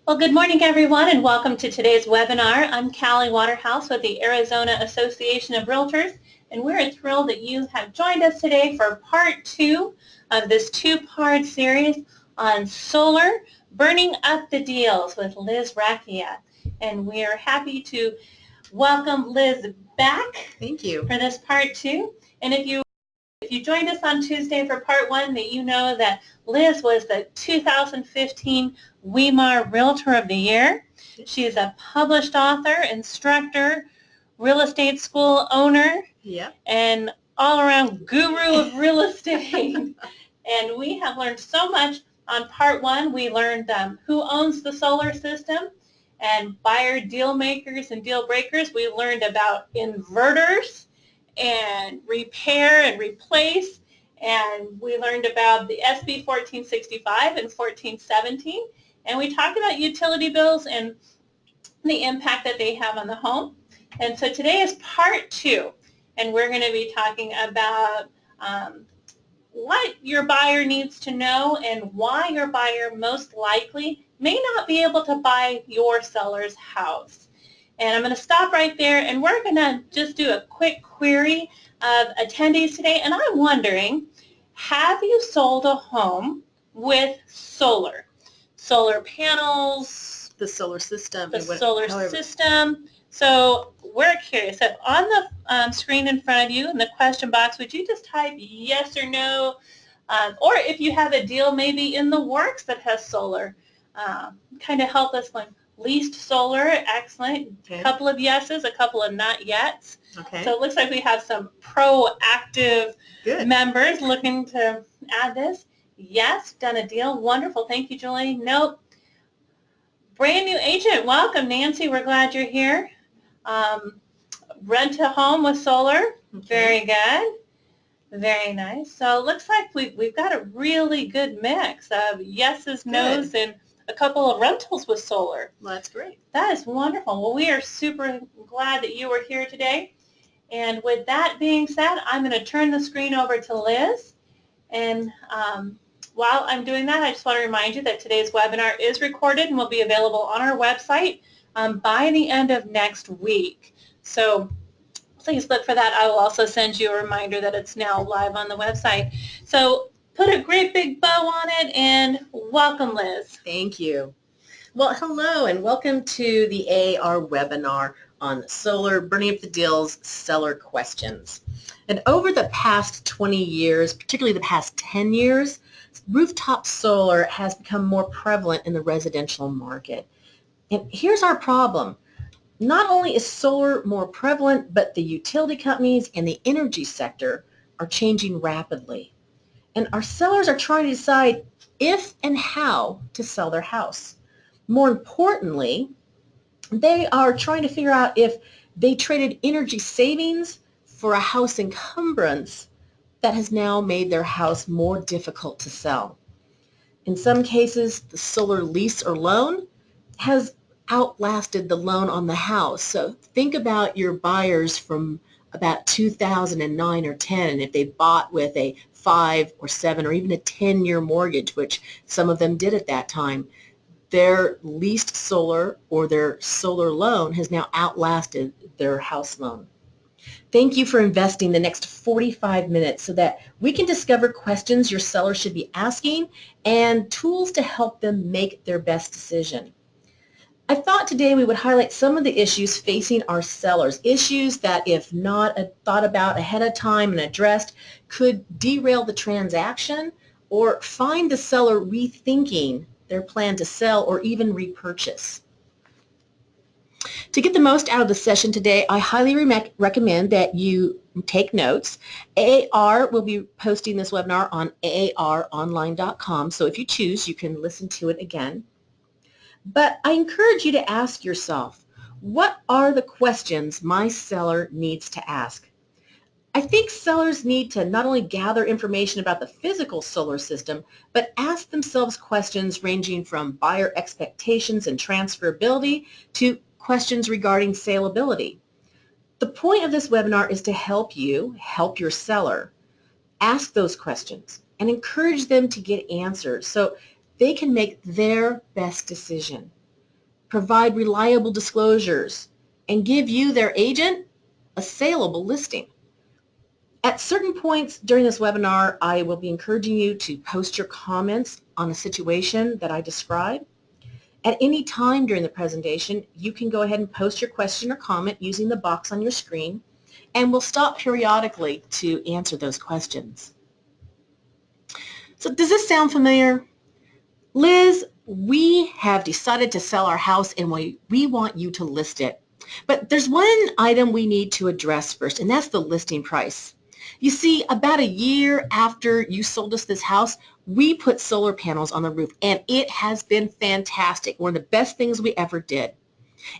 Well, good morning, everyone, and welcome to today's webinar. I'm Callie Waterhouse with the Arizona Association of Realtors, and we're thrilled that you have joined us today for part 2 of this two-part series on solar, burning up the deals with Liz Recchia. And we are happy to welcome Liz back. Thank you. For this part 2. And if you joined us on Tuesday for part 1, that you know that Liz was the 2015 Weimar Realtor of the Year. She is a published author, instructor, real estate school owner, and all-around guru of real estate. And we have learned so much. On part 1, we learned who owns the solar system and buyer deal makers and deal breakers. We learned about inverters and repair and replace, and we learned about the SB 1465 and 1417, and we talked about utility bills and the impact that they have on the home. And so today is part 2, and we're going to be talking about what your buyer needs to know and why your buyer most likely may not be able to buy your seller's house. And I'm going to stop right there, and we're going to just do a quick query of attendees today. And I'm wondering, have you sold a home with solar? Solar panels? The solar system. The solar system. So we're curious. So on the screen in front of you in the question box, would you just type yes or no? Or if you have a deal maybe in the works that has solar, kind of help us like leased solar, excellent. Okay. A couple of yeses, a couple of not yets. Okay. So it looks like we have some proactive members looking to add this. Yes, done a deal. Wonderful. Thank you, Julie. Nope. Brand new agent. Welcome, Nancy. We're glad you're here. Rent a home with solar. Okay. Very good. Very nice. So it looks like we've got a really good mix of yeses, nos, and a couple of rentals with solar. Well, that's great. That is wonderful. Well, we are super glad that you were here today. And with that being said, I'm going to turn the screen over to Liz. And while I'm doing that, I just want to remind you that today's webinar is recorded and will be available on our website by the end of next week. So please look for that. I will also send you a reminder that it's now live on the website. So put a great big bow on it, and welcome, Liz. Thank you. Well, hello, and welcome to the AAR webinar on solar, burning up the deals, seller questions. And over the past 20 years, particularly the past 10 years, rooftop solar has become more prevalent in the residential market. And here's our problem. Not only is solar more prevalent, but the utility companies and the energy sector are changing rapidly. And our sellers are trying to decide if and how to sell their house. More importantly, they are trying to figure out if they traded energy savings for a house encumbrance that has now made their house more difficult to sell. In some cases, the solar lease or loan has outlasted the loan on the house. So think about your buyers from about 2009 or 10, and if they bought with a 5 or 7 or even a 10-year mortgage, which some of them did at that time, their leased solar or their solar loan has now outlasted their house loan. Thank you for investing the next 45 minutes so that we can discover questions your seller should be asking and tools to help them make their best decision. I thought today we would highlight some of the issues facing our sellers, issues that if not thought about ahead of time and addressed could derail the transaction or find the seller rethinking their plan to sell or even repurchase. To get the most out of the session today, I highly recommend that you take notes. AAR will be posting this webinar on aaronline.com, so if you choose, you can listen to it again. But I encourage you to ask yourself, what are the questions my seller needs to ask? I think sellers need to not only gather information about the physical solar system, but ask themselves questions ranging from buyer expectations and transferability to questions regarding saleability. The point of this webinar is to help you help your seller ask those questions and encourage them to get answers so they can make their best decision. provide reliable disclosures, and give you, their agent, a saleable listing. At certain points during this webinar, I will be encouraging you to post your comments on a situation that I describe. At any time during the presentation, you can go ahead and post your question or comment using the box on your screen, and we'll stop periodically to answer those questions. So does this sound familiar? Liz, we have decided to sell our house and we want you to list it. But there's one item we need to address first, and that's the listing price. You see, about a year after you sold us this house, we put solar panels on the roof, and it has been fantastic. One of the best things we ever did.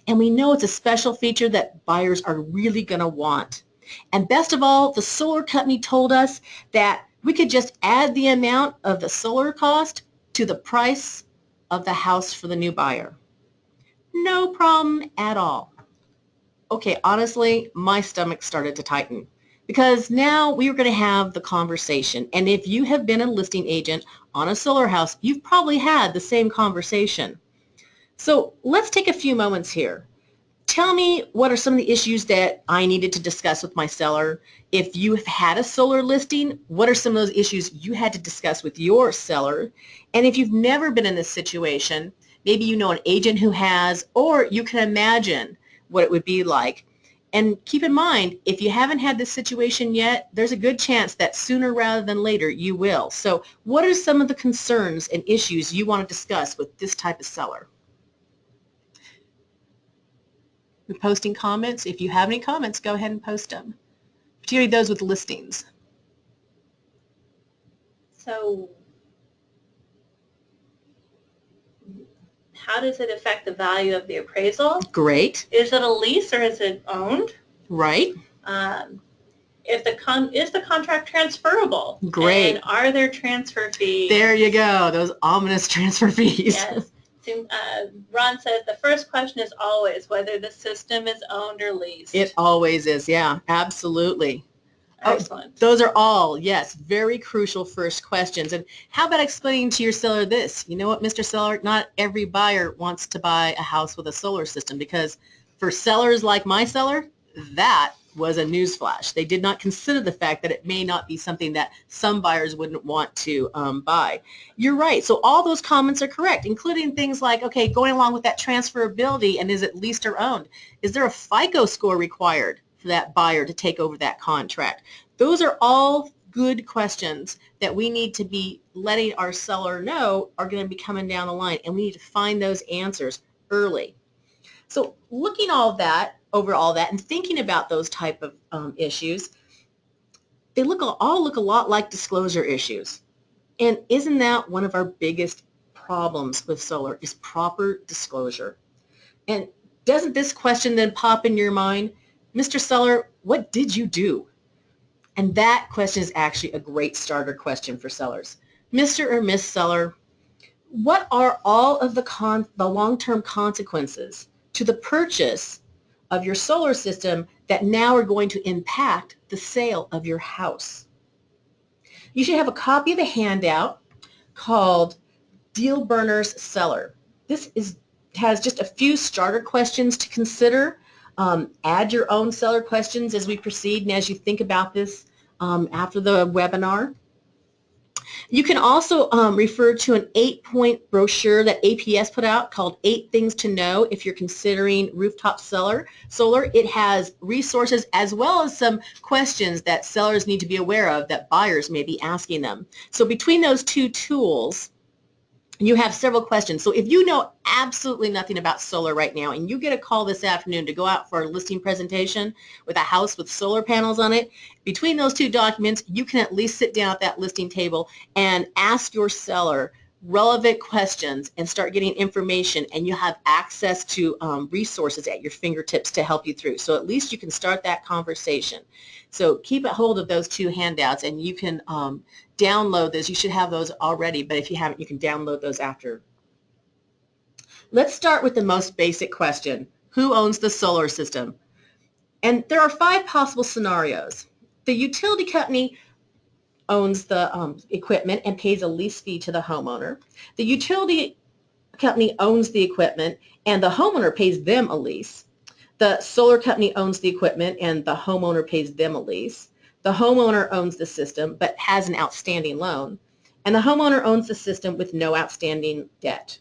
And we know it's a special feature that buyers are really going to want. And best of all, the solar company told us that we could just add the amount of the solar cost to the price of the house for the new buyer. No problem at all. Okay, honestly, my stomach started to tighten because now we were going to have the conversation. And if you have been a listing agent on a solar house, you've probably had the same conversation. So let's take a few moments here. Tell me, what are some of the issues that I needed to discuss with my seller? If you have had a solar listing, what are some of those issues you had to discuss with your seller? And if you've never been in this situation, maybe you know an agent who has, or you can imagine what it would be like. And keep in mind, if you haven't had this situation yet, there's a good chance that sooner rather than later you will. So what are some of the concerns and issues you want to discuss with this type of seller? We're posting comments. If you have any comments, go ahead and post them, particularly those with listings. So how does it affect the value of the appraisal? Great. Is it a lease or is it owned? Right. Is the contract transferable? Great. And are there transfer fees? There you go. Those ominous transfer fees. Yes. So, Ron says the first question is always whether the system is owned or leased. It always is. Yeah, absolutely. Excellent. Oh, those are all, yes, very crucial first questions. And how about explaining to your seller this? You know what, Mr. Seller, not every buyer wants to buy a house with a solar system, because for sellers like my seller, that was a newsflash. They did not consider the fact that it may not be something that some buyers wouldn't want to buy. You're right. So all those comments are correct, including things like, okay, going along with that transferability, and is it leased or owned? Is there a FICO score required for that buyer to take over that contract? Those are all good questions that we need to be letting our seller know are going to be coming down the line, and we need to find those answers early. So looking over all that and thinking about those type of issues, they all look a lot like disclosure issues. And isn't that one of our biggest problems with solar, is proper disclosure? And doesn't this question then pop in your mind, Mr. Seller, what did you do? And that question is actually a great starter question for sellers. Mr. or Miss Seller, what are all of the long-term consequences to the purchase of your solar system that now are going to impact the sale of your house? You should have a copy of a handout called Deal Burners Seller. This has just a few starter questions to consider. Add your own seller questions as we proceed and as you think about this after the webinar. You can also refer to an 8-point brochure that APS put out called 8 Things to Know if you're considering rooftop solar. It has resources as well as some questions that sellers need to be aware of that buyers may be asking them. So between those two tools, you have several questions. So if you know absolutely nothing about solar right now and you get a call this afternoon to go out for a listing presentation with a house with solar panels on it, between those two documents, you can at least sit down at that listing table and ask your seller relevant questions and start getting information, and you have access to resources at your fingertips to help you through. So at least you can start that conversation. So keep a hold of those two handouts, and you can download those. You should have those already, but if you haven't, you can download those after. Let's start with the most basic question. Who owns the solar system? And there are 5 possible scenarios. The utility company owns the equipment and pays a lease fee to the homeowner. The utility company owns the equipment and the homeowner pays them a lease. The solar company owns the equipment and the homeowner pays them a lease. The homeowner owns the system but has an outstanding loan. And the homeowner owns the system with no outstanding debt.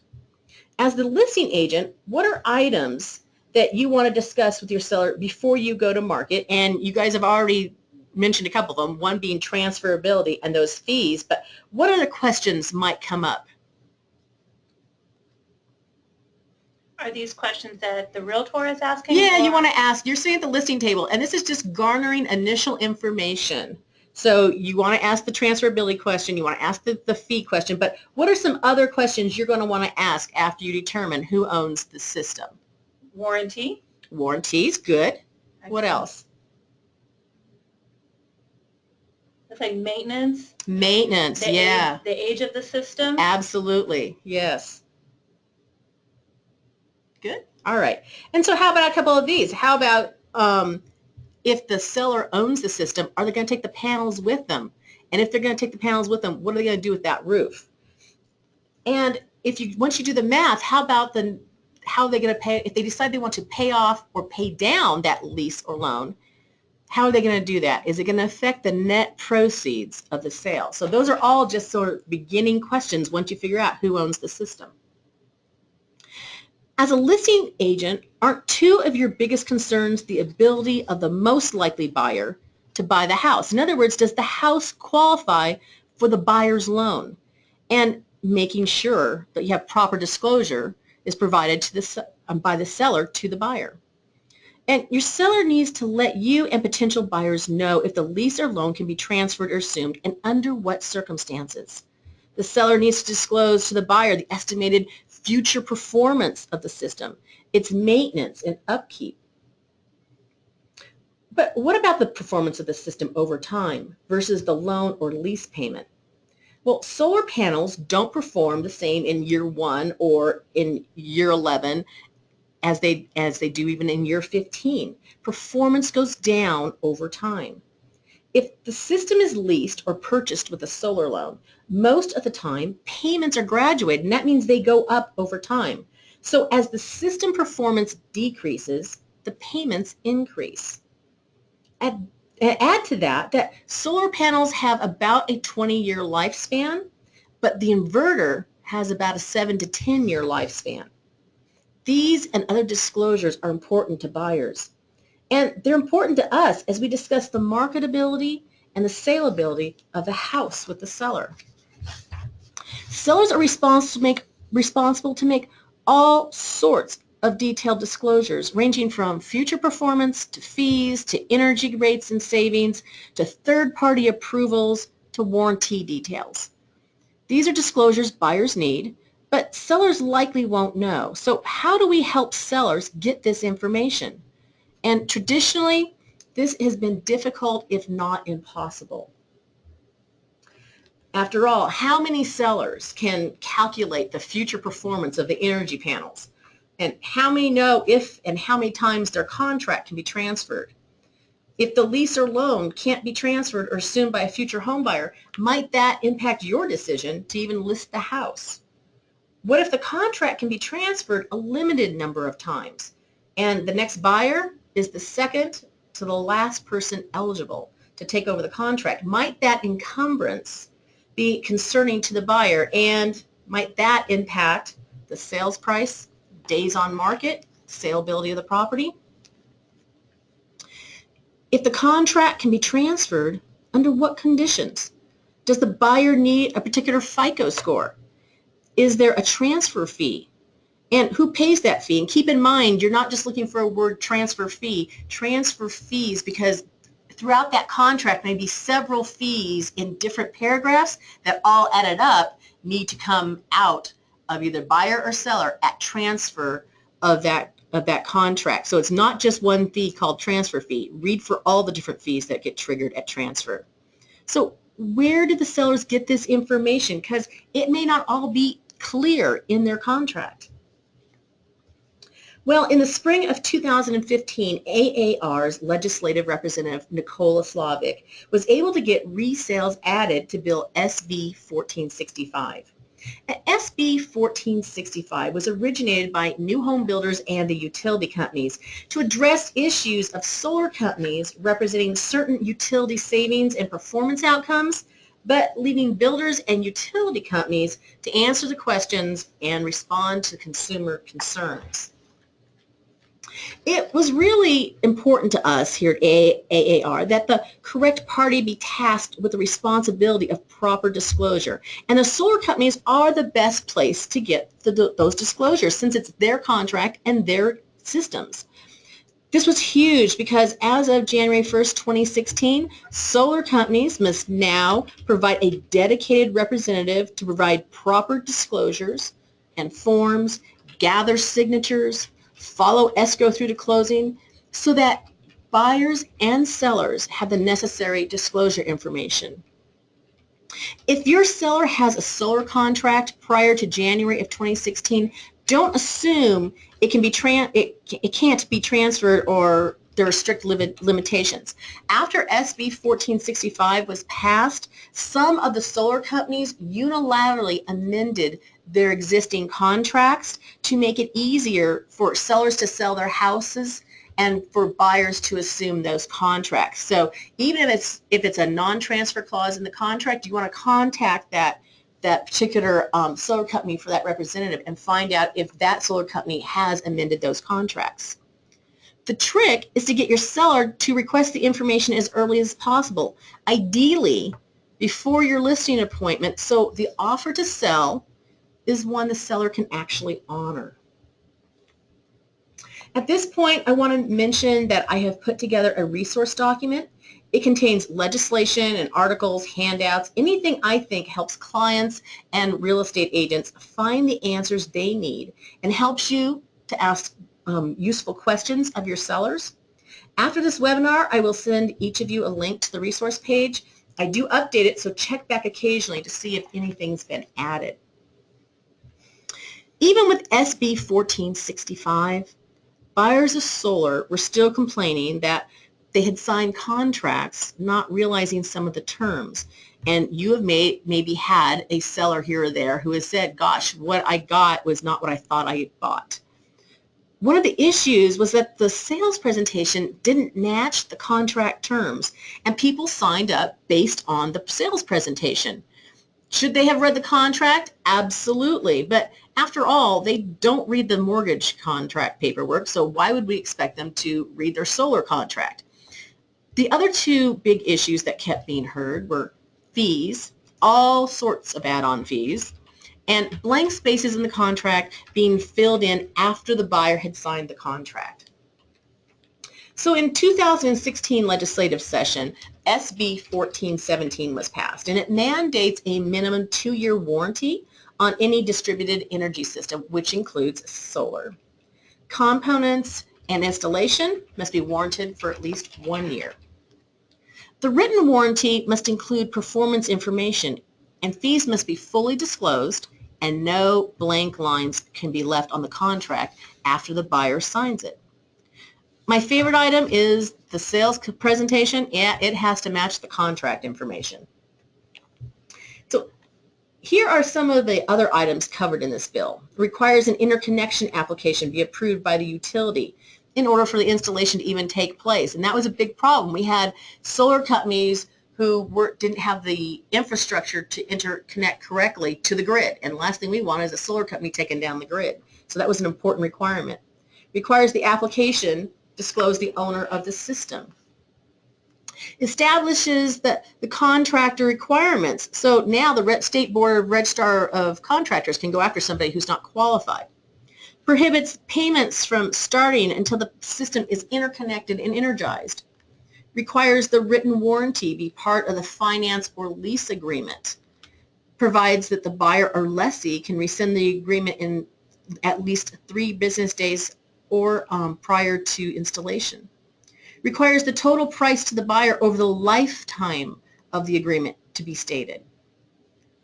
As the listing agent, what are items that you want to discuss with your seller before you go to market? And you guys have already mentioned a couple of them, one being transferability and those fees, but what other questions might come up? Are these questions that the realtor is asking? Yeah, you want to ask, you're sitting at the listing table, and this is just garnering initial information. So you want to ask the transferability question, you want to ask the fee question, but what are some other questions you're going to want to ask after you determine who owns the system? Warranty. Warranties, good. What else? It's like maintenance. Maintenance, yeah. The age of the system. Absolutely, yes. Good. All right. And so how about a couple of these? How about if the seller owns the system, are they going to take the panels with them? And if they're going to take the panels with them, what are they going to do with that roof? And once you do the math, how are they going to pay, if they decide they want to pay off or pay down that lease or loan, how are they going to do that? Is it going to affect the net proceeds of the sale? So those are all just sort of beginning questions once you figure out who owns the system. As a listing agent, aren't two of your biggest concerns the ability of the most likely buyer to buy the house? In other words, does the house qualify for the buyer's loan? And making sure that you have proper disclosure is provided by the seller to the buyer. And your seller needs to let you and potential buyers know if the lease or loan can be transferred or assumed and under what circumstances. The seller needs to disclose to the buyer the estimated future performance of the system, its maintenance and upkeep. But what about the performance of the system over time versus the loan or lease payment? Well, solar panels don't perform the same in year 1 or in year 11 as they do even in year 15. Performance goes down over time. If the system is leased or purchased with a solar loan, most of the time payments are graduated, and that means they go up over time. So as the system performance decreases, the payments increase. Add to that solar panels have about a 20-year lifespan, but the inverter has about a 7 to 10-year lifespan. These and other disclosures are important to buyers. And they're important to us as we discuss the marketability and the saleability of the house with the seller. Sellers are responsible to make all sorts of detailed disclosures, ranging from future performance to fees to energy rates and savings to third-party approvals to warranty details. These are disclosures buyers need, but sellers likely won't know. So how do we help sellers get this information? And traditionally, this has been difficult, if not impossible. After all, how many sellers can calculate the future performance of the energy panels? And how many know if and how many times their contract can be transferred? If the lease or loan can't be transferred or assumed by a future home buyer, might that impact your decision to even list the house? What if the contract can be transferred a limited number of times and the next buyer is the second to the last person eligible to take over the contract? Might that encumbrance be concerning to the buyer, and might that impact the sales price, days on market, saleability of the property? If the contract can be transferred, under what conditions? Does the buyer need a particular FICO score? Is there a transfer fee? And who pays that fee? And keep in mind, you're not just looking for a word transfer fee. Transfer fees, because throughout that contract may be several fees in different paragraphs that all added up need to come out of either buyer or seller at transfer of that contract. So it's not just one fee called transfer fee. Read for all the different fees that get triggered at transfer. So where did the sellers get this information? Because it may not all be clear in their contract. Well, in the spring of 2015, AAR's legislative representative, Nicola Slavic, was able to get resales added to Bill SV 1465. SB 1465 was originated by new home builders and the utility companies to address issues of solar companies representing certain utility savings and performance outcomes, but leaving builders and utility companies to answer the questions and respond to consumer concerns. It was really important to us here at AAR that the correct party be tasked with the responsibility of proper disclosure. And the solar companies are the best place to get those disclosures since it's their contract and their systems. This was huge because as of January 1st, 2016, solar companies must now provide a dedicated representative to provide proper disclosures and forms, gather signatures, follow escrow through to closing, so that buyers and sellers have the necessary disclosure information. If your seller has a solar contract prior to January of 2016, don't assume it can't be transferred or there are strict limitations. After SB 1465 was passed, some of the solar companies unilaterally amended their existing contracts to make it easier for sellers to sell their houses and for buyers to assume those contracts. So even if it's a non-transfer clause in the contract, you want to contact that particular solar company for that representative and find out if that solar company has amended those contracts. The trick is to get your seller to request the information as early as possible, ideally before your listing appointment, so the offer to sell is one the seller can actually honor. At this point, I want to mention that I have put together a resource document. It contains legislation and articles, handouts, anything I think helps clients and real estate agents find the answers they need and helps you to ask useful questions of your sellers. After this webinar, I will send each of you a link to the resource page. I do update it, so check back occasionally to see if anything's been added. Even with SB 1465, buyers of solar were still complaining that they had signed contracts not realizing some of the terms. And you have maybe had a seller here or there who has said, gosh, what I got was not what I thought I had bought. One of the issues was that the sales presentation didn't match the contract terms, and people signed up based on the sales presentation. Should they have read the contract? Absolutely. But after all, they don't read the mortgage contract paperwork, so why would we expect them to read their solar contract? The other two big issues that kept being heard were fees, all sorts of add-on fees, and blank spaces in the contract being filled in after the buyer had signed the contract. So in 2016 legislative session, SB 1417 was passed, and it mandates a minimum 2-year warranty on any distributed energy system, which includes solar. Components and installation must be warranted for at least 1 year. The written warranty must include performance information, and fees must be fully disclosed, and no blank lines can be left on the contract after the buyer signs it. My favorite item is the sales presentation. Yeah, it has to match the contract information. So here are some of the other items covered in this bill. It requires an interconnection application be approved by the utility in order for the installation to even take place. And that was a big problem. We had solar companies who didn't have the infrastructure to interconnect correctly to the grid. And the last thing we want is a solar company taking down the grid. So that was an important requirement. It requires the application disclose the owner of the system. Establishes the contractor requirements. So now the State Board of Registrar of Contractors can go after somebody who's not qualified. Prohibits payments from starting until the system is interconnected and energized. Requires the written warranty be part of the finance or lease agreement. Provides that the buyer or lessee can rescind the agreement in at least 3 business days or prior to installation. Requires the total price to the buyer over the lifetime of the agreement to be stated.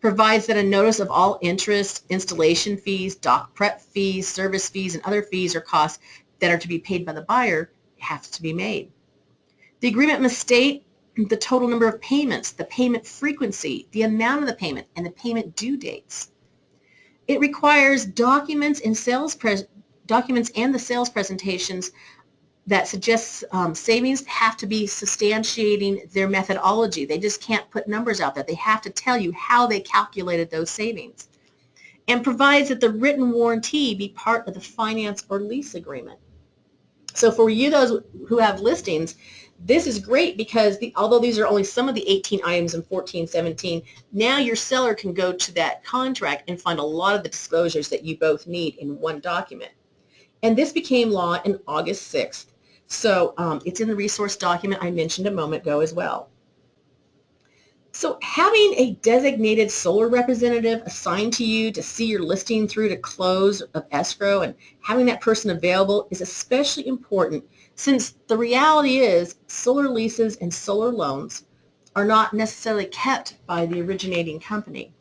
Provides that a notice of all interest, installation fees, dock prep fees, service fees, and other fees or costs that are to be paid by the buyer have to be made. The agreement must state the total number of payments, the payment frequency, the amount of the payment, and the payment due dates. It requires documents and the sales presentations that suggests savings have to be substantiating their methodology. They just can't put numbers out there. They have to tell you how they calculated those savings. And provides that the written warranty be part of the finance or lease agreement. So for you, those who have listings, this is great because although these are only some of the 18 items in 1417, now your seller can go to that contract and find a lot of the disclosures that you both need in one document. And this became law in August 6th. So it's in the resource document I mentioned a moment ago as well. So having a designated solar representative assigned to you to see your listing through to close of escrow and having that person available is especially important since the reality is solar leases and solar loans are not necessarily kept by the originating company.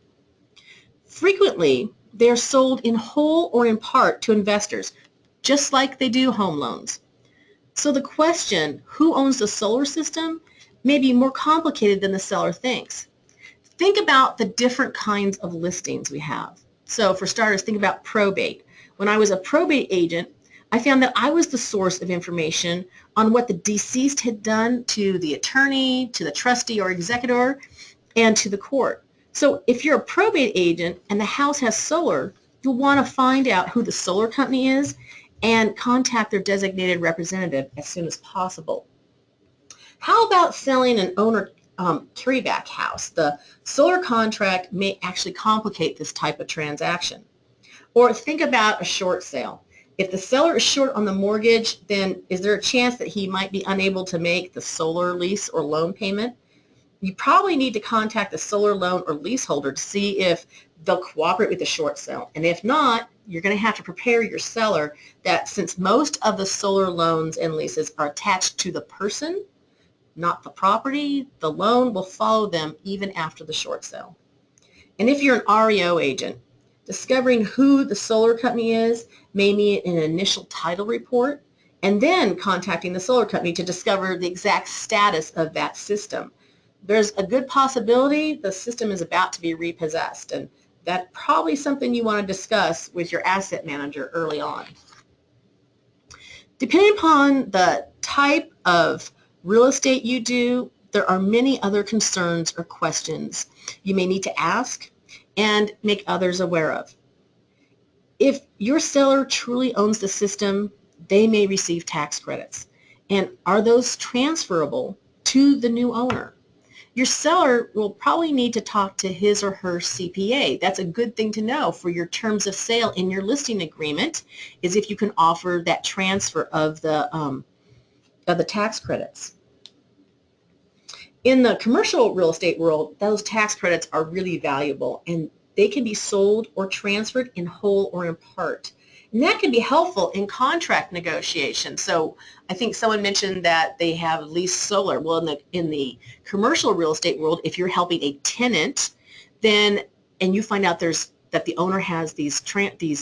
Frequently, they are sold in whole or in part to investors, just like they do home loans. So the question, who owns the solar system, may be more complicated than the seller thinks. Think about the different kinds of listings we have. So for starters, think about probate. When I was a probate agent, I found that I was the source of information on what the deceased had done to the attorney, to the trustee or executor, and to the court. So if you're a probate agent and the house has solar, you'll want to find out who the solar company is and contact their designated representative as soon as possible. How about selling an owner carryback house? The solar contract may actually complicate this type of transaction. Or think about a short sale. If the seller is short on the mortgage, then is there a chance that he might be unable to make the solar lease or loan payment? You probably need to contact the solar loan or leaseholder to see if they'll cooperate with the short sale. And if not, you're going to have to prepare your seller that since most of the solar loans and leases are attached to the person, not the property, the loan will follow them even after the short sale. And if you're an REO agent, discovering who the solar company is may need an initial title report and then contacting the solar company to discover the exact status of that system. There's a good possibility the system is about to be repossessed, and that's probably something you want to discuss with your asset manager early on. Depending upon the type of real estate you do, there are many other concerns or questions you may need to ask and make others aware of. If your seller truly owns the system, they may receive tax credits. And are those transferable to the new owner? Your seller will probably need to talk to his or her CPA. That's a good thing to know for your terms of sale in your listing agreement, is if you can offer that transfer of the tax credits. In the commercial real estate world, those tax credits are really valuable, and they can be sold or transferred in whole or in part. And that can be helpful in contract negotiation. So I think someone mentioned that they have leased solar. Well, in the commercial real estate world, if you're helping a tenant, then and you find out that the owner has these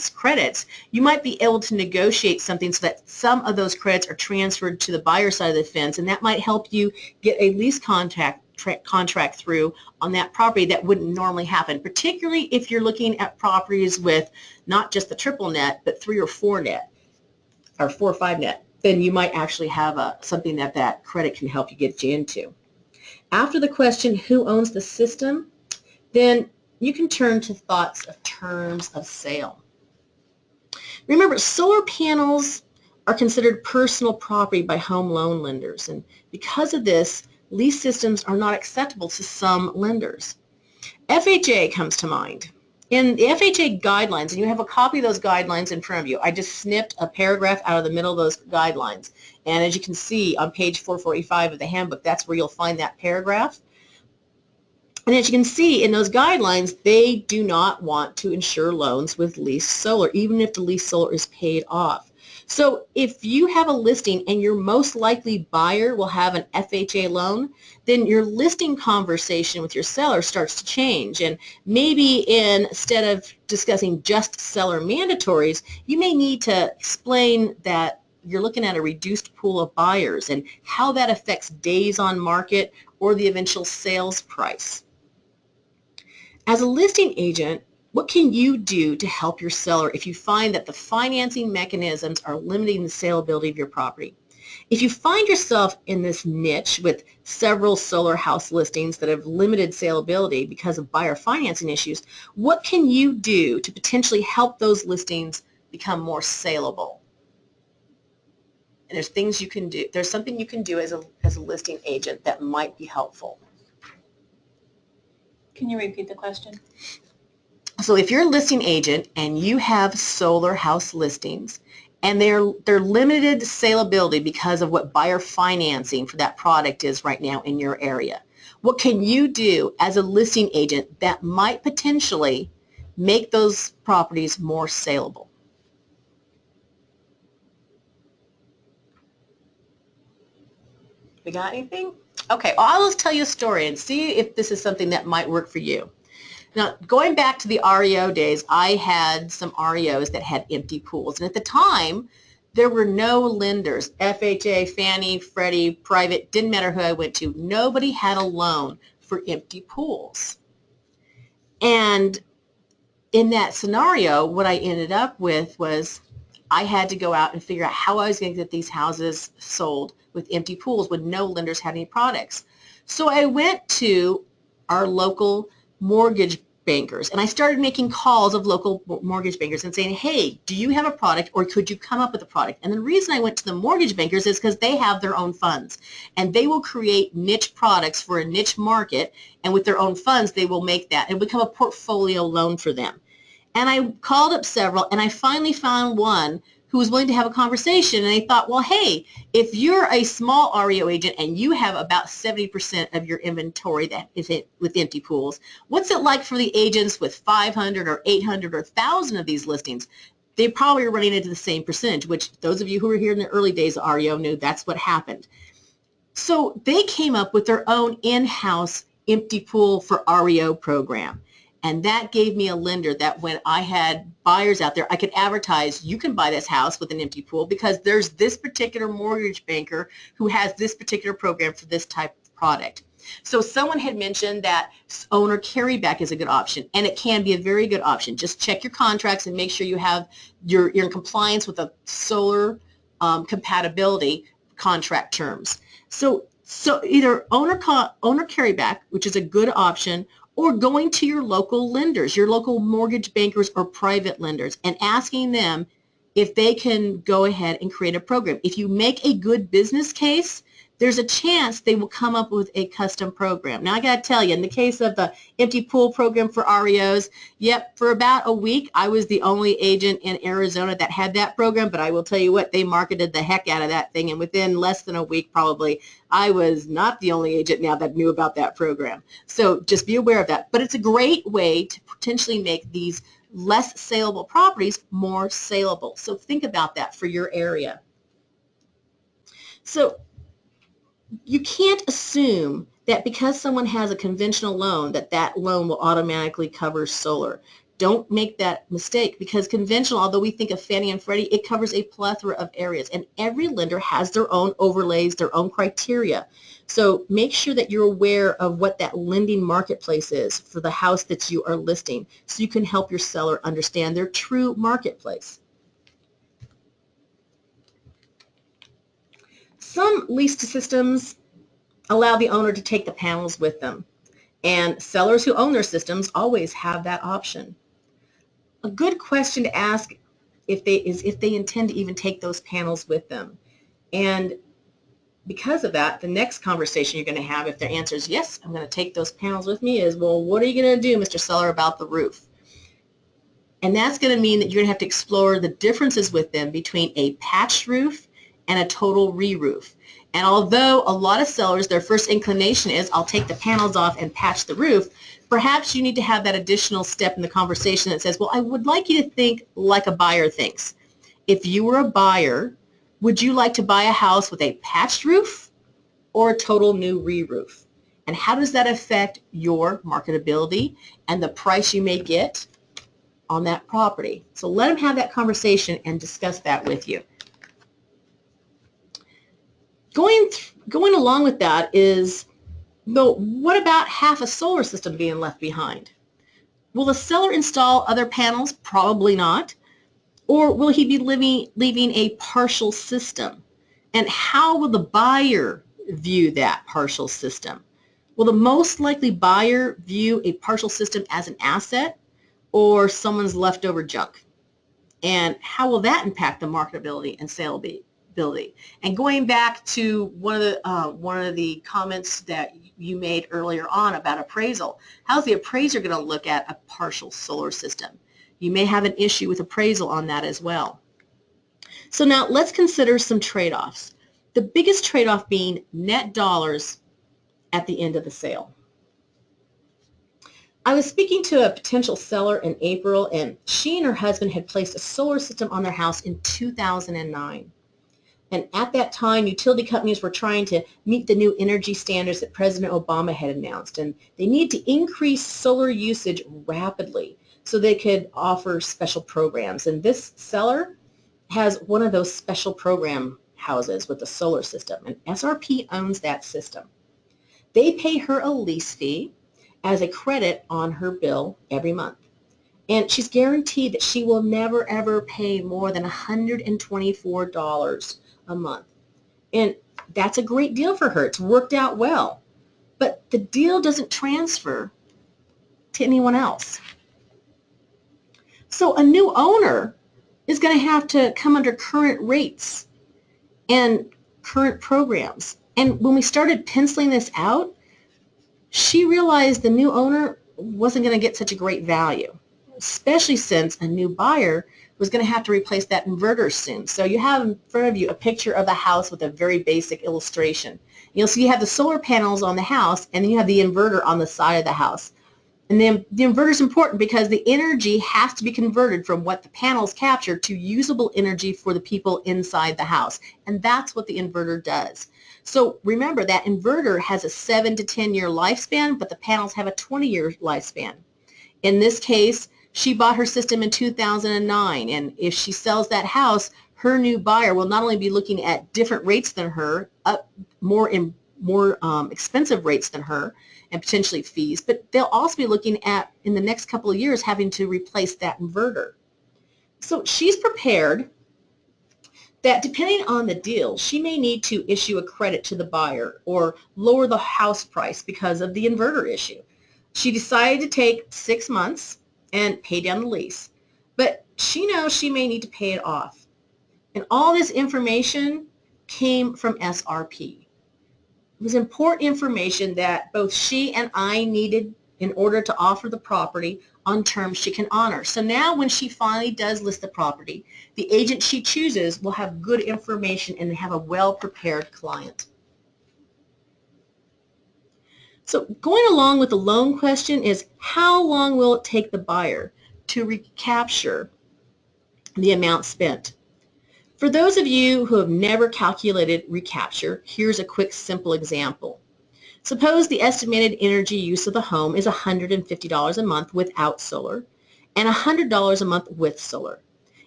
credits, you might be able to negotiate something so that some of those credits are transferred to the buyer side of the fence, and that might help you get a lease contract through on that property that wouldn't normally happen, particularly if you're looking at properties with not just the triple net, but 3 or 4 net, or 4 or 5 net. Then you might actually have something that credit can help you get you into. After the question, who owns the system, then you can turn to thoughts of terms of sale. Remember, solar panels are considered personal property by home loan lenders, and because of this, lease systems are not acceptable to some lenders. FHA comes to mind. In the FHA guidelines, and you have a copy of those guidelines in front of you, I just snipped a paragraph out of the middle of those guidelines. And as you can see on page 445 of the handbook, that's where you'll find that paragraph. And as you can see in those guidelines, they do not want to insure loans with leased solar, even if the leased solar is paid off. So if you have a listing and your most likely buyer will have an FHA loan, then your listing conversation with your seller starts to change. And maybe instead of discussing just seller mandatories, you may need to explain that you're looking at a reduced pool of buyers and how that affects days on market or the eventual sales price. As a listing agent, What can you do to help your seller if you find that the financing mechanisms are limiting the saleability of your property? If you find yourself in this niche with several solar house listings that have limited saleability because of buyer financing issues, what can you do to potentially help those listings become more saleable? And there's things you can do. There's something you can do as a listing agent that might be helpful. Can you repeat the question? So if you're a listing agent and you have solar house listings and they're limited saleability because of what buyer financing for that product is right now in your area, what can you do as a listing agent that might potentially make those properties more saleable? We got anything? Okay, I'll just tell you a story and see if this is something that might work for you. Now, going back to the REO days, I had some REOs that had empty pools. And at the time, there were no lenders, FHA, Fannie, Freddie, private, didn't matter who I went to. Nobody had a loan for empty pools. And in that scenario, what I ended up with was I had to go out and figure out how I was going to get these houses sold with empty pools when no lenders had any products. So I went to our local mortgage bankers and I started making calls of local mortgage bankers and saying, hey, do you have a product or could you come up with a product? And the reason I went to the mortgage bankers is because they have their own funds and they will create niche products for a niche market, and with their own funds they will make that and become a portfolio loan for them. And I called up several, and I finally found one who was willing to have a conversation. And I thought, well, hey, if you're a small REO agent and you have about 70% of your inventory that is with empty pools, what's it like for the agents with 500 or 800 or 1,000 of these listings? They probably are running into the same percentage, which those of you who were here in the early days of REO knew that's what happened. So they came up with their own in-house empty pool for REO program. And that gave me a lender that when I had buyers out there, I could advertise, you can buy this house with an empty pool because there's this particular mortgage banker who has this particular program for this type of product. So someone had mentioned that owner carryback is a good option, and it can be a very good option. Just check your contracts and make sure you're in compliance with the solar compatibility contract terms. So either owner carryback, which is a good option, or going to your local lenders, your local mortgage bankers or private lenders, and asking them if they can go ahead and create a program. If you make a good business case, there's a chance they will come up with a custom program. Now, I got to tell you, in the case of the empty pool program for REOs, yep, for about a week, I was the only agent in Arizona that had that program, but I will tell you what, they marketed the heck out of that thing, and within less than a week, probably, I was not the only agent now that knew about that program. So just be aware of that. But it's a great way to potentially make these less saleable properties more saleable. So think about that for your area. So you can't assume that because someone has a conventional loan that that loan will automatically cover solar. Don't make that mistake, because conventional, although we think of Fannie and Freddie, it covers a plethora of areas, and every lender has their own overlays, their own criteria. So make sure that you're aware of what that lending marketplace is for the house that you are listing, so you can help your seller understand their true marketplace. Some lease systems allow the owner to take the panels with them, and sellers who own their systems always have that option. A good question to ask if they intend to even take those panels with them. And because of that, the next conversation you're going to have, if their answer is yes, I'm going to take those panels with me, is, well, what are you going to do, Mr. Seller, about the roof? And that's going to mean that you're going to have to explore the differences with them between a patched roof and a total re-roof. And although a lot of sellers, their first inclination is, I'll take the panels off and patch the roof, perhaps you need to have that additional step in the conversation that says, well, I would like you to think like a buyer thinks. If you were a buyer, would you like to buy a house with a patched roof or a total new re-roof? And how does that affect your marketability and the price you may get on that property? So let them have that conversation and discuss that with you. Going along with that is, well, what about half a solar system being left behind? Will the seller install other panels? Probably not. Or will he be leaving a partial system? And how will the buyer view that partial system? Will the most likely buyer view a partial system as an asset or someone's leftover junk? And how will that impact the marketability and saleability? And going back to one of the comments that you made earlier on about appraisal, how's the appraiser going to look at a partial solar system? You may have an issue with appraisal on that as well. So now let's consider some trade-offs. The biggest trade-off being net dollars at the end of the sale. I was speaking to a potential seller in April, and she and her husband had placed a solar system on their house in 2009. And at that time, utility companies were trying to meet the new energy standards that President Obama had announced, and they needed to increase solar usage rapidly so they could offer special programs. And this seller has one of those special program houses with a solar system, and SRP owns that system. They pay her a lease fee as a credit on her bill every month. And she's guaranteed that she will never, ever pay more than $124 a month. And that's a great deal for her. It's worked out well. But the deal doesn't transfer to anyone else. So a new owner is going to have to come under current rates and current programs. And when we started penciling this out, she realized the new owner wasn't going to get such a great value, especially since a new buyer was going to have to replace that inverter soon. So you have in front of you a picture of the house with a very basic illustration. You'll see you have the solar panels on the house, and then you have the inverter on the side of the house. And then the inverter is important because the energy has to be converted from what the panels capture to usable energy for the people inside the house. And that's what the inverter does. So remember, that inverter has a 7 to 10 year lifespan, but the panels have a 20-year lifespan. In this case, she bought her system in 2009, and if she sells that house, her new buyer will not only be looking at different rates than her, more expensive rates than her, and potentially fees, but they'll also be looking at, in the next couple of years, having to replace that inverter. So she's prepared that depending on the deal, she may need to issue a credit to the buyer or lower the house price because of the inverter issue. She decided to take 6 months and pay down the lease, but she knows she may need to pay it off. And all this information came from SRP. It was important information that both she and I needed in order to offer the property on terms she can honor. So now when she finally does list the property, the agent she chooses will have good information and have a well-prepared client. So going along with the loan question is, how long will it take the buyer to recapture the amount spent? For those of you who have never calculated recapture, here's a quick, simple example. Suppose the estimated energy use of the home is $150 a month without solar and $100 a month with solar.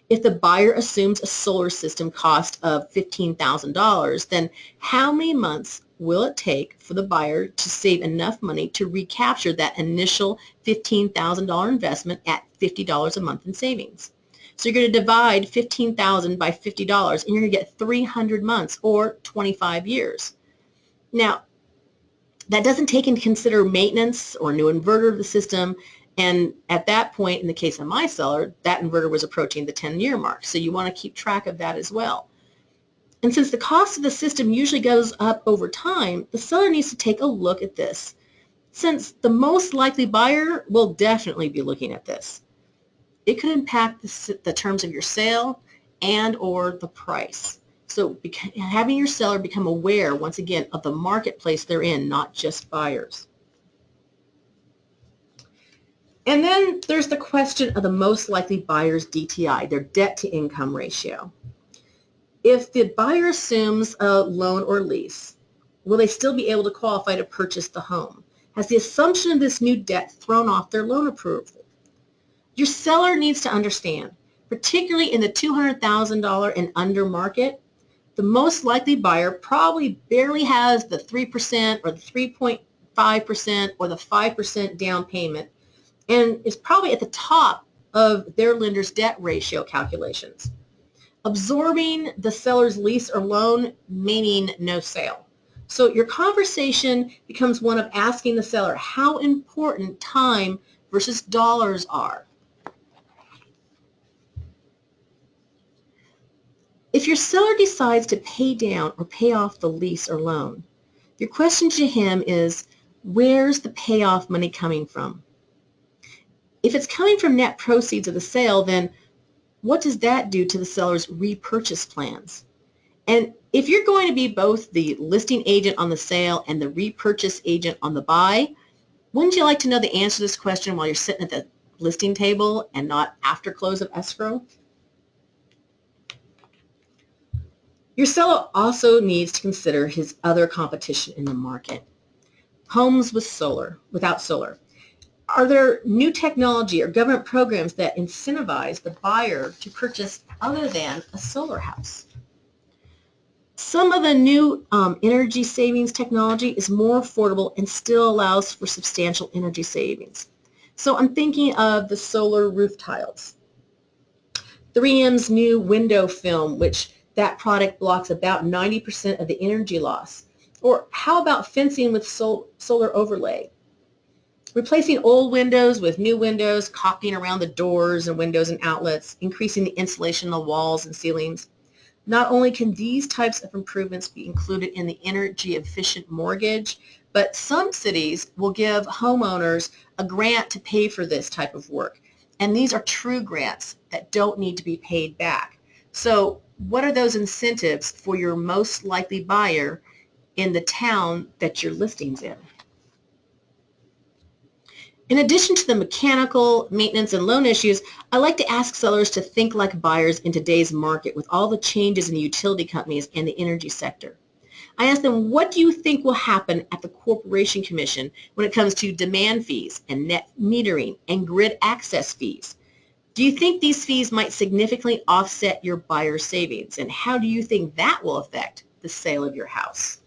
If the buyer assumes a solar system cost of $15,000, then how many months will it take for the buyer to save enough money to recapture that initial $15,000 investment at $50 a month in savings? So you're going to divide $15,000 by $50, and you're going to get 300 months or 25 years. Now, that doesn't take into consider maintenance or new inverter of the system, and at that point, in the case of my seller, that inverter was approaching the 10-year mark, so you want to keep track of that as well. And since the cost of the system usually goes up over time, the seller needs to take a look at this, since the most likely buyer will definitely be looking at this. It could impact the terms of your sale and or the price. So having your seller become aware, once again, of the marketplace they're in, not just buyers. And then there's the question of the most likely buyer's DTI, their debt-to-income ratio. If the buyer assumes a loan or lease, will they still be able to qualify to purchase the home? Has the assumption of this new debt thrown off their loan approval? Your seller needs to understand, particularly in the $200,000 and under market, the most likely buyer probably barely has the 3% or the 3.5% or the 5% down payment, and is probably at the top of their lender's debt ratio calculations. Absorbing the seller's lease or loan may mean no sale. So your conversation becomes one of asking the seller how important time versus dollars are. If your seller decides to pay down or pay off the lease or loan, your question to him is, where's the payoff money coming from? If it's coming from net proceeds of the sale, then what does that do to the seller's repurchase plans? And if you're going to be both the listing agent on the sale and the repurchase agent on the buy, wouldn't you like to know the answer to this question while you're sitting at the listing table and not after close of escrow? Your seller also needs to consider his other competition in the market. Homes without solar. Are there new technology or government programs that incentivize the buyer to purchase other than a solar house? Some of the new energy savings technology is more affordable and still allows for substantial energy savings. So I'm thinking of the solar roof tiles. 3M's new window film, which that product blocks about 90% of the energy loss. Or how about fencing with solar overlay? Replacing old windows with new windows, caulking around the doors and windows and outlets, increasing the insulation of the walls and ceilings. Not only can these types of improvements be included in the energy efficient mortgage, but some cities will give homeowners a grant to pay for this type of work. And these are true grants that don't need to be paid back. So what are those incentives for your most likely buyer in the town that your listing's in? In addition to the mechanical, maintenance, and loan issues, I like to ask sellers to think like buyers in today's market with all the changes in the utility companies and the energy sector. I ask them, what do you think will happen at the Corporation Commission when it comes to demand fees and net metering and grid access fees? Do you think these fees might significantly offset your buyer's savings? And how do you think that will affect the sale of your house?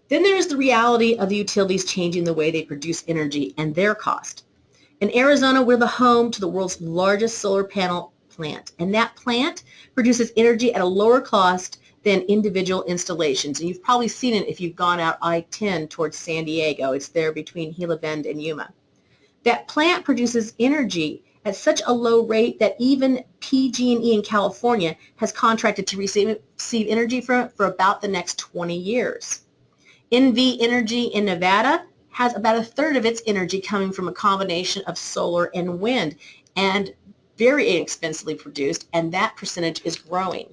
Then there's the reality of the utilities changing the way they produce energy and their cost. In Arizona, we're the home to the world's largest solar panel plant, and that plant produces energy at a lower cost than individual installations. And you've probably seen it if you've gone out I-10 towards San Diego. It's there between Gila Bend and Yuma. That plant produces energy at such a low rate that even PG&E in California has contracted to receive energy from it for about the next 20 years. NV Energy in Nevada has about a third of its energy coming from a combination of solar and wind, and very inexpensively produced, and that percentage is growing.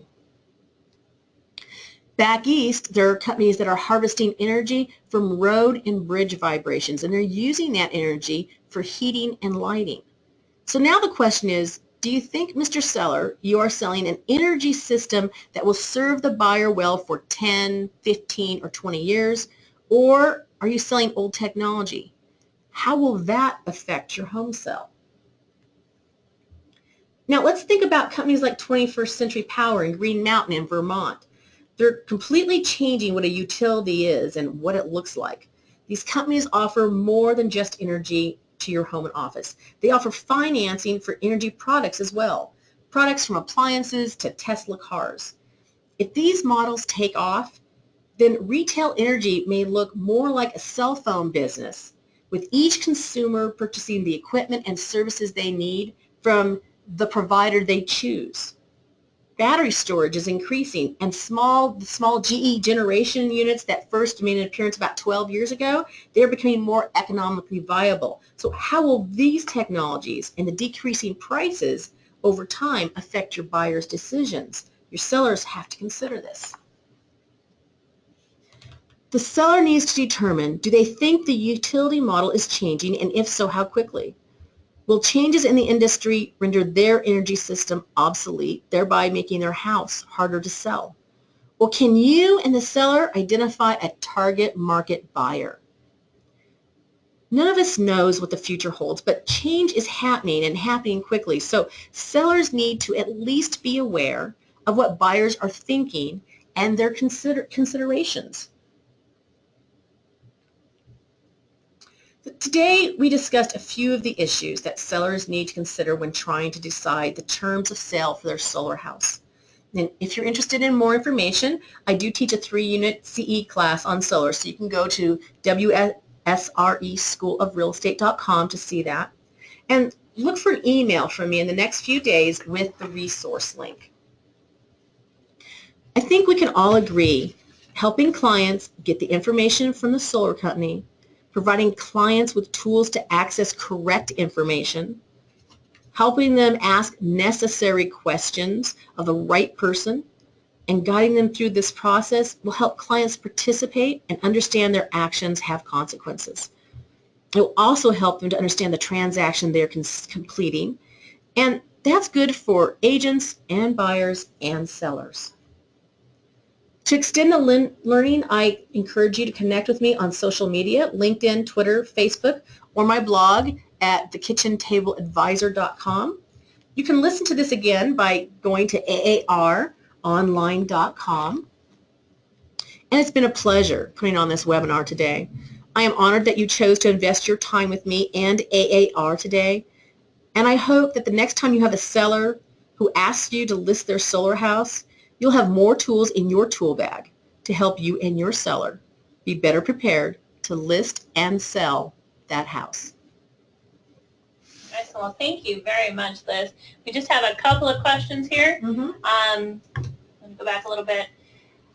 Back east, there are companies that are harvesting energy from road and bridge vibrations, and they're using that energy for heating and lighting. So now the question is, do you think, Mr. Seller, you are selling an energy system that will serve the buyer well for 10, 15, or 20 years? Or are you selling old technology? How will that affect your home sale? Now let's think about companies like 21st Century Power and Green Mountain in Vermont. They're completely changing what a utility is and what it looks like. These companies offer more than just energy to your home and office. They offer financing for energy products as well, products from appliances to Tesla cars. If these models take off, then retail energy may look more like a cell phone business, with each consumer purchasing the equipment and services they need from the provider they choose. Battery storage is increasing, and small GE generation units that first made an appearance about 12 years ago, they're becoming more economically viable. So how will these technologies and the decreasing prices over time affect your buyer's decisions? Your sellers have to consider this. The seller needs to determine, do they think the utility model is changing, and if so, how quickly? Will changes in the industry render their energy system obsolete, thereby making their house harder to sell? Or can you and the seller identify a target market buyer? None of us knows what the future holds, but change is happening and happening quickly. So sellers need to at least be aware of what buyers are thinking and their considerations. Today, we discussed a few of the issues that sellers need to consider when trying to decide the terms of sale for their solar house. And if you're interested in more information, I do teach a 3-unit CE class on solar, so you can go to wsreschoolofrealestate.com to see that. And look for an email from me in the next few days with the resource link. I think we can all agree helping clients get the information from the solar company, providing clients with tools to access correct information, helping them ask necessary questions of the right person, and guiding them through this process will help clients participate and understand their actions have consequences. It will also help them to understand the transaction they're completing, and that's good for agents and buyers and sellers. To extend the learning, I encourage you to connect with me on social media, LinkedIn, Twitter, Facebook, or my blog at thekitchentableadvisor.com. You can listen to this again by going to aaronline.com. And it's been a pleasure putting on this webinar today. I am honored that you chose to invest your time with me and AAR today. And I hope that the next time you have a seller who asks you to list their solar house, you'll have more tools in your tool bag to help you and your seller be better prepared to list and sell that house. Excellent. Well, thank you very much, Liz. We just have a couple of questions here. Let me go back a little bit.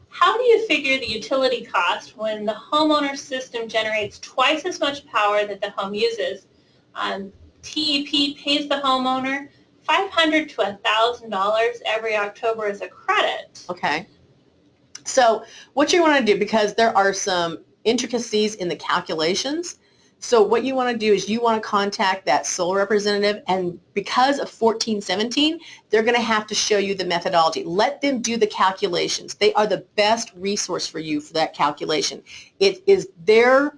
How do you figure the utility cost when the homeowner system generates twice as much power that the home uses? TEP pays the homeowner $500 to $1,000 every October as a credit. Okay. So what you want to do, because there are some intricacies in the calculations, so what you want to do is you want to contact that solar representative, and because of 1417, they're going to have to show you the methodology. Let them do the calculations. They are the best resource for you for that calculation. It is their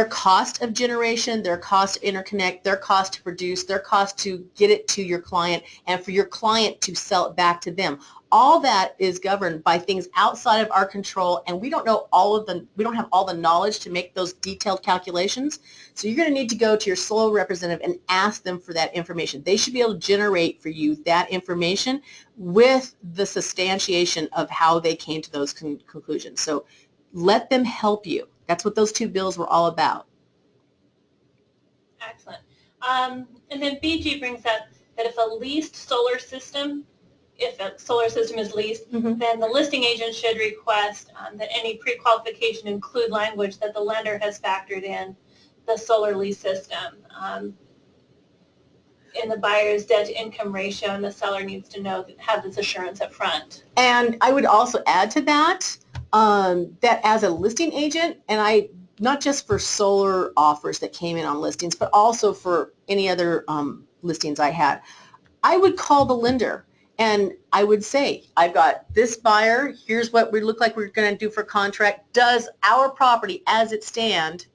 cost of generation, their cost to interconnect, their cost to produce, their cost to get it to your client, and for your client to sell it back to them. All that is governed by things outside of our control, and we don't have all the knowledge to make those detailed calculations. So you're going to need to go to your solar representative and ask them for that information. They should be able to generate for you that information with the substantiation of how they came to those conclusions. So let them help you. That's what those two bills were all about. Excellent. And then BG brings up that if a leased solar system, if a solar system is leased, then the listing agent should request that any pre-qualification include language that the lender has factored in the solar lease system in the buyer's debt-to-income ratio, and the seller needs to have this assurance up front. And I would also add to that, that as a listing agent, and not just for solar offers that came in on listings, but also for any other listings I had, I would call the lender and I would say, I've got this buyer, here's what we look like we're going to do for contract. Does our property as it stands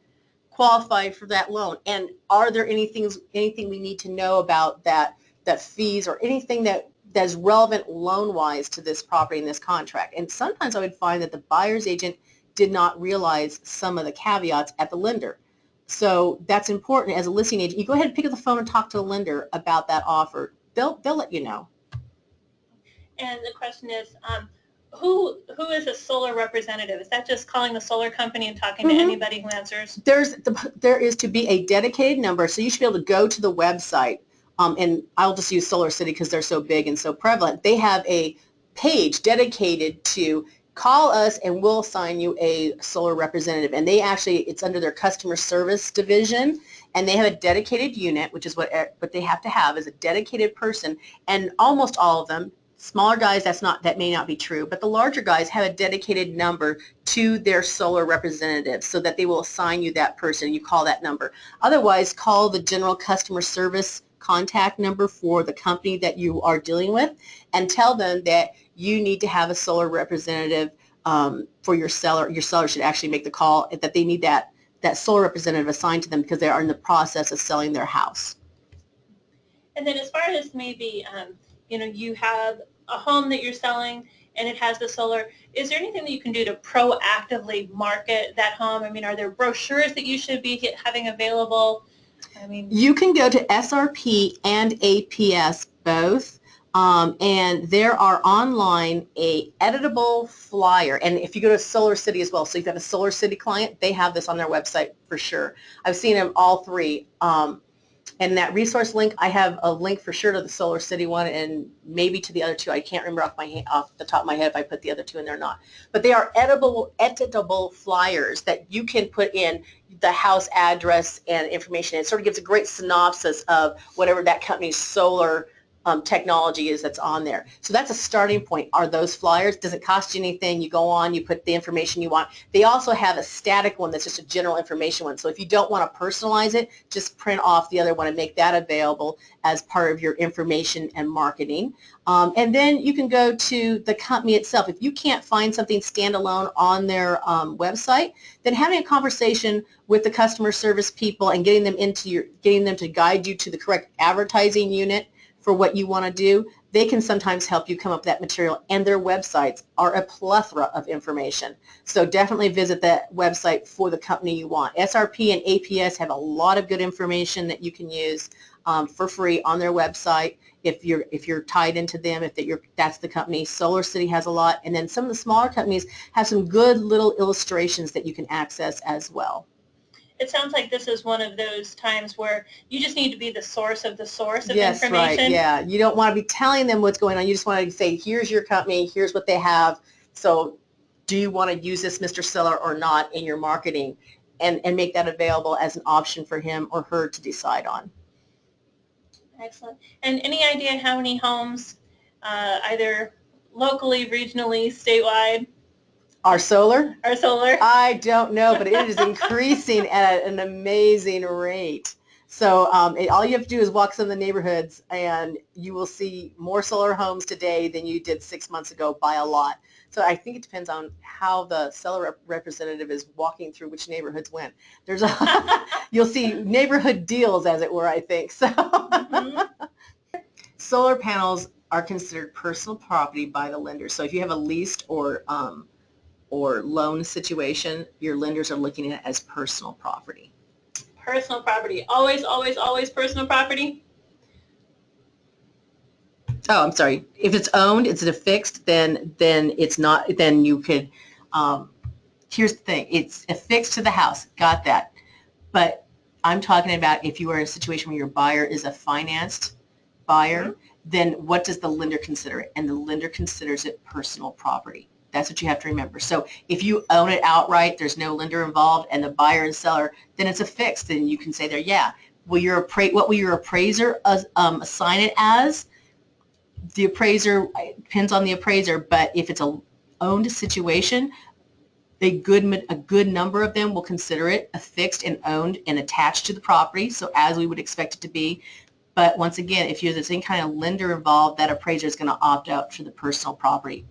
qualify for that loan? And are there anything we need to know about that fees or anything that's relevant loan-wise to this property and this contract? And sometimes I would find that the buyer's agent did not realize some of the caveats at the lender. So that's important as a listing agent. You go ahead and pick up the phone and talk to the lender about that offer. They'll let you know. And the question is, who is a solar representative? Is that just calling the solar company and talking to anybody who answers? There is to be a dedicated number, so you should be able to go to the website, and I'll just use Solar City because they're so big and so prevalent. They have a page dedicated to call us and we'll assign you a solar representative, and it's under their customer service division, and they have a dedicated unit, which is what they have to have is a dedicated person, and almost all of them, smaller guys, that may not be true, but the larger guys have a dedicated number to their solar representative so that they will assign you that person. You call that number. Otherwise, call the general customer service contact number for the company that you are dealing with and tell them that you need to have a solar representative for your seller. Your seller should actually make the call that they need that solar representative assigned to them because they are in the process of selling their house. And then as far as maybe, you have a home that you're selling and it has the solar, is there anything that you can do to proactively market that home? I mean, are there brochures that you should be having available? I mean, you can go to SRP and APS both, and there are online a editable flyer. And if you go to Solar City as well, so if you have a Solar City client, they have this on their website for sure. I've seen them all three. And that resource link, I have a link for sure to the Solar City one and maybe to the other two. I can't remember off the top of my head if I put the other two in there or not. But they are editable flyers that you can put in the house address and information. It sort of gives a great synopsis of whatever that company's solar technology is that's on there. So that's a starting point. Are those flyers? Doesn't cost you anything. You go on, you put the information you want. They also have a static one that's just a general information one. So if you don't want to personalize it, just print off the other one and make that available as part of your information and marketing. And then you can go to the company itself. If you can't find something standalone on their website, then having a conversation with the customer service people and getting them to guide you to the correct advertising unit for what you want to do, they can sometimes help you come up with that material, and their websites are a plethora of information. So definitely visit that website for the company you want. SRP and APS have a lot of good information that you can use for free on their website if you're tied into them, that's the company. Solar City has a lot, and then some of the smaller companies have some good little illustrations that you can access as well. it sounds like this is one of those times where you just need to be the source of Yes, information. right, yeah. You don't want to be telling them what's going on. You just want to say, here's your company, here's what they have. So do you want to use this, Mr. Seller, or not in your marketing? And make that available as an option for him or her to decide on. Excellent. And any idea how many homes, either locally, regionally, statewide, Our solar? are solar? I don't know, but it is increasing at an amazing rate. So all you have to do is walk some of the neighborhoods, and you will see more solar homes today than you did 6 months ago by a lot. So I think it depends on how the seller representative is walking through which neighborhoods when. You'll see neighborhood deals, as it were, I think. So solar panels are considered personal property by the lender. So if you have a leased or loan situation, your lenders are looking at it as personal property. Personal property. Always, always, always personal property? Oh, I'm sorry. If it's owned, it's affixed, then it's not, then you could, here's the thing, it's affixed to the house. Got that. But I'm talking about if you are in a situation where your buyer is a financed buyer, then what does the lender consider it? And the lender considers it personal property. That's what you have to remember. So if you own it outright, there's no lender involved, and the buyer and seller, then it's affixed. Then you can say there, yeah, what will your appraiser assign it as? The appraiser, depends on the appraiser, but if it's a owned situation, a good number of them will consider it affixed and owned and attached to the property, so as we would expect it to be. But once again, if there's any kind of lender involved, that appraiser is going to opt out for the personal property.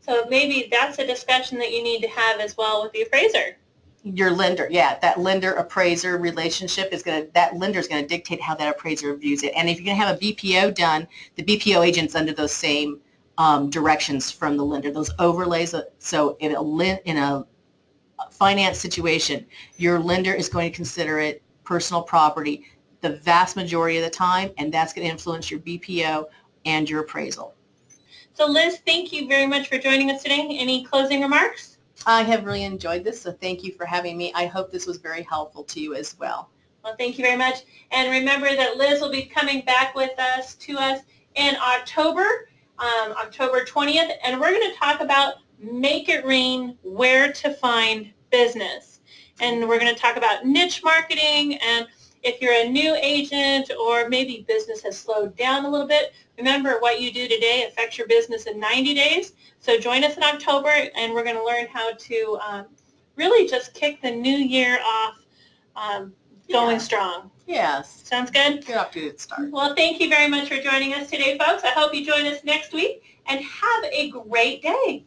So maybe that's a discussion that you need to have as well with the appraiser. Your lender, yeah, that lender-appraiser relationship that lender is going to dictate how that appraiser views it. And if you're going to have a BPO done, the BPO agent's under those same directions from the lender, those overlays. So in a finance situation, your lender is going to consider it personal property the vast majority of the time, and that's going to influence your BPO and your appraisal. So Liz, thank you very much for joining us today. Any closing remarks? I have really enjoyed this, so thank you for having me. I hope this was very helpful to you as well. Well, thank you very much. And remember that Liz will be coming back with us in October, October 20th, and we're going to talk about Make It Rain, Where to Find Business. And we're going to talk about niche marketing, and if you're a new agent or maybe business has slowed down a little bit, remember what you do today affects your business in 90 days. So join us in October, and we're going to learn how to really just kick the new year off going strong. Yes. Sounds good? Get off to a good start. Well, thank you very much for joining us today, folks. I hope you join us next week, and have a great day.